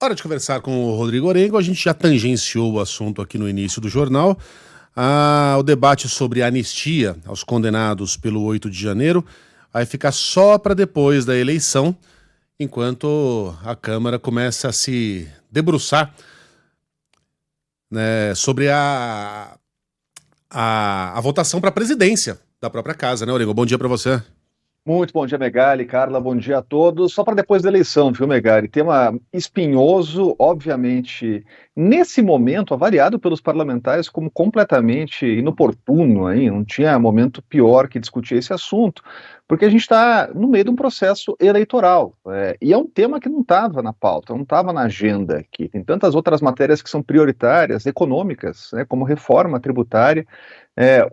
Hora de conversar com o Rodrigo Orengo. A gente já tangenciou o assunto aqui no início do jornal. O debate sobre a anistia aos condenados pelo 8 de janeiro vai ficar só para depois da eleição, enquanto a Câmara começa a se debruçar, né, sobre a votação para a presidência da própria casa, né, Orengo? Bom dia para você. Muito bom dia, Megali, Carla, bom dia a todos. Só para depois da eleição, viu, Megali? Tema espinhoso, obviamente, nesse momento, avaliado pelos parlamentares como completamente inoportuno, aí, não tinha momento pior que discutir esse assunto, porque a gente está no meio de um processo eleitoral, e é um tema que não estava na pauta, não estava na agenda aqui. Tem tantas outras matérias que são prioritárias, econômicas, né, como reforma tributária.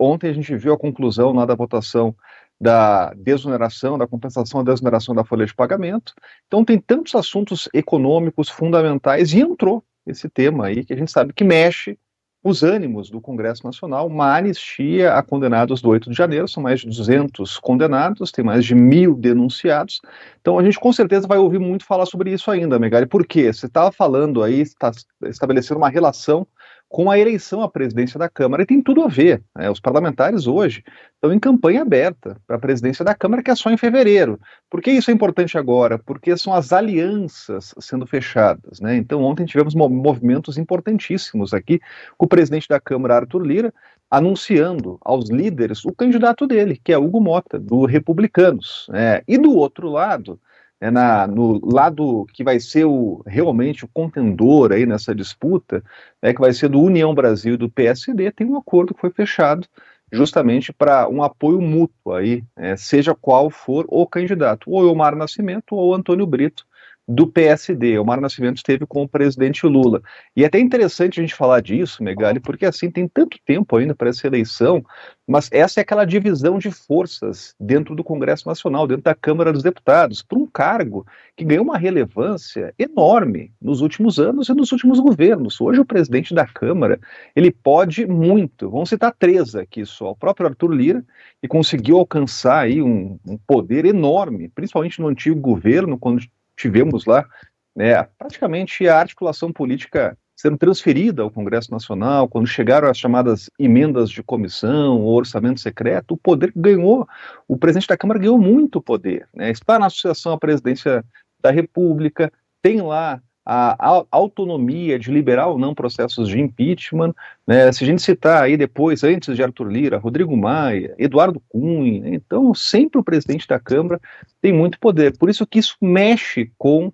Ontem a gente viu a conclusão lá da votação da desoneração, da compensação da desoneração da folha de pagamento. Então tem tantos assuntos econômicos fundamentais e entrou esse tema aí que a gente sabe que mexe os ânimos do Congresso Nacional, uma anistia a condenados do 8 de janeiro, são mais de 200 condenados, tem mais de 1.000 denunciados, então a gente com certeza vai ouvir muito falar sobre isso ainda, Megali, por quê? Você estava falando aí, está estabelecendo uma relação com a eleição à presidência da Câmara, e tem tudo a ver, né? Os parlamentares hoje estão em campanha aberta para a presidência da Câmara, que é só em fevereiro. Por que isso é importante agora? Porque são as alianças sendo fechadas, né? Então, ontem tivemos movimentos importantíssimos aqui, com o presidente da Câmara, Arthur Lira, anunciando aos líderes o candidato dele, que é Hugo Mota, do Republicanos. E do outro lado, no lado que vai ser realmente o contendor aí nessa disputa, que vai ser do União Brasil e do PSD, tem um acordo que foi fechado justamente para um apoio mútuo aí, seja qual for o candidato, ou Elmar Nascimento ou Antônio Brito, do PSD. Elmar Nascimento esteve com o presidente Lula. E é até interessante a gente falar disso, Megali, porque assim tem tanto tempo ainda para essa eleição, mas essa é aquela divisão de forças dentro do Congresso Nacional, dentro da Câmara dos Deputados, por um cargo que ganhou uma relevância enorme nos últimos anos e nos últimos governos. Hoje o presidente da Câmara, ele pode muito, vamos citar três aqui só, o próprio Arthur Lira, que conseguiu alcançar aí um poder enorme, principalmente no antigo governo, quando tivemos lá, praticamente a articulação política sendo transferida ao Congresso Nacional, quando chegaram as chamadas emendas de comissão, o orçamento secreto, o poder ganhou, o presidente da Câmara ganhou muito poder, está na associação à presidência da República, tem lá a autonomia de liberar ou não processos de impeachment, se a gente citar aí depois, antes de Arthur Lira, Rodrigo Maia, Eduardo Cunha, então sempre o presidente da Câmara tem muito poder, por isso que isso mexe com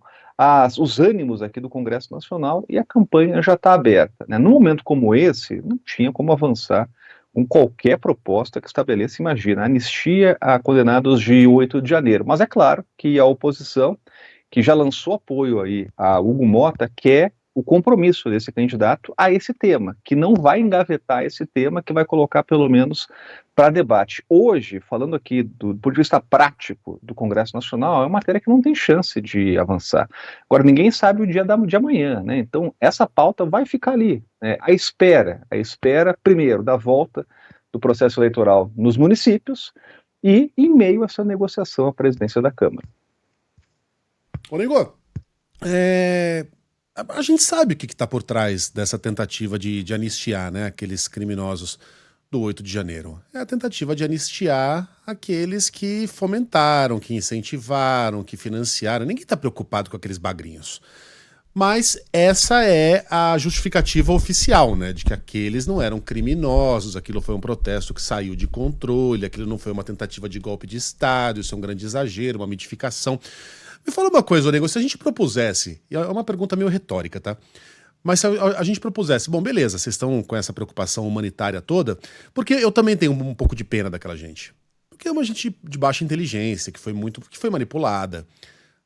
os ânimos aqui do Congresso Nacional e a campanha já está aberta. Num momento como esse, não tinha como avançar com qualquer proposta que estabeleça, imagina, anistia a condenados de 8 de janeiro, mas é claro que a oposição, que já lançou apoio aí a Hugo Mota, quer o compromisso desse candidato a esse tema, que não vai engavetar esse tema, que vai colocar pelo menos para debate. Hoje, falando aqui do ponto de vista prático do Congresso Nacional, é uma matéria que não tem chance de avançar. Agora, ninguém sabe o dia de amanhã, né? Então, essa pauta vai ficar ali, à espera, primeiro, da volta do processo eleitoral nos municípios e em meio a essa negociação à presidência da Câmara. Orengo, a gente sabe o que está por trás dessa tentativa de anistiar, né, aqueles criminosos do 8 de janeiro. É a tentativa de anistiar aqueles que fomentaram, que incentivaram, que financiaram. Ninguém está preocupado com aqueles bagrinhos. Mas essa é a justificativa oficial, né, de que aqueles não eram criminosos, aquilo foi um protesto que saiu de controle, aquilo não foi uma tentativa de golpe de Estado, isso é um grande exagero, uma mitificação. Me fala uma coisa, Orengo, se a gente propusesse, e é uma pergunta meio retórica, tá? Mas se a gente propusesse, bom, beleza, vocês estão com essa preocupação humanitária toda, porque eu também tenho um pouco de pena daquela gente. Porque é uma gente de baixa inteligência, que foi manipulada.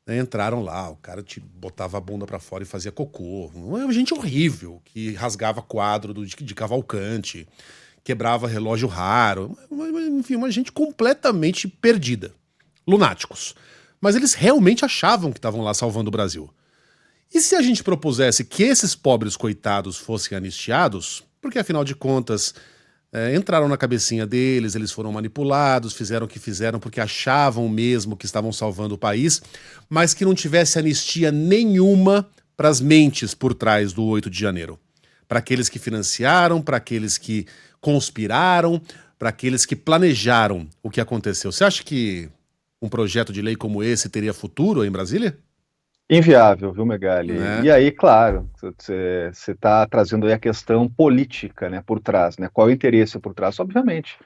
Né? Entraram lá, o cara te botava a bunda pra fora e fazia cocô. Uma gente horrível, que rasgava quadro de Cavalcante, quebrava relógio raro. Enfim, uma gente completamente perdida. Lunáticos. Mas eles realmente achavam que estavam lá salvando o Brasil. E se a gente propusesse que esses pobres coitados fossem anistiados, porque afinal de contas entraram na cabecinha deles, eles foram manipulados, fizeram o que fizeram porque achavam mesmo que estavam salvando o país, mas que não tivesse anistia nenhuma para as mentes por trás do 8 de janeiro. Para aqueles que financiaram, para aqueles que conspiraram, para aqueles que planejaram o que aconteceu. Você acha que um projeto de lei como esse teria futuro em Brasília? Inviável, viu, Megali? Né? E aí, claro, você está trazendo aí a questão política, né, por trás, né? Qual é o interesse por trás? Obviamente,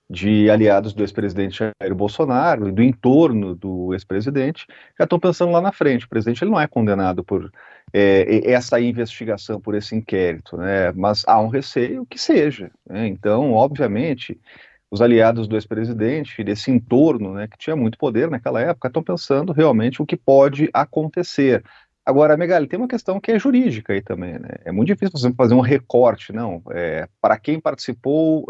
de aliados do ex-presidente Jair Bolsonaro e do entorno do ex-presidente, já estão pensando lá na frente. O presidente ele não é condenado por essa investigação, por esse inquérito, né? Mas há um receio que seja, né? Então, obviamente, os aliados do ex-presidente, desse entorno, né, que tinha muito poder naquela época, estão pensando realmente o que pode acontecer. Agora, Megali, tem uma questão que é jurídica aí também, né? É muito difícil você fazer um recorte, não. Para quem participou,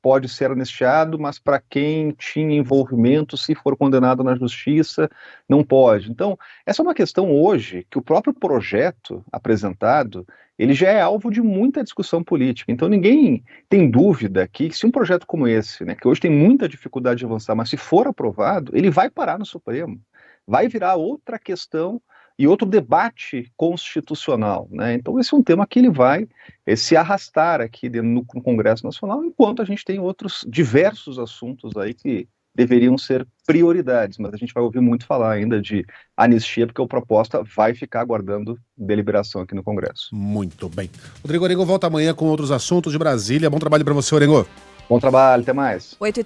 pode ser anistiado, mas para quem tinha envolvimento, se for condenado na justiça, não pode. Então, essa é uma questão hoje que o próprio projeto apresentado, ele já é alvo de muita discussão política. Então, ninguém tem dúvida que se um projeto como esse, né, que hoje tem muita dificuldade de avançar, mas se for aprovado, ele vai parar no Supremo. Vai virar outra questão e outro debate constitucional, né? Então esse é um tema que ele vai se arrastar aqui no Congresso Nacional, enquanto a gente tem outros diversos assuntos aí que deveriam ser prioridades, mas a gente vai ouvir muito falar ainda de anistia, porque a proposta vai ficar aguardando deliberação aqui no Congresso. Muito bem. Rodrigo Orengo volta amanhã com outros assuntos de Brasília. Bom trabalho para você, Orengo. Bom trabalho, até mais. 8h30.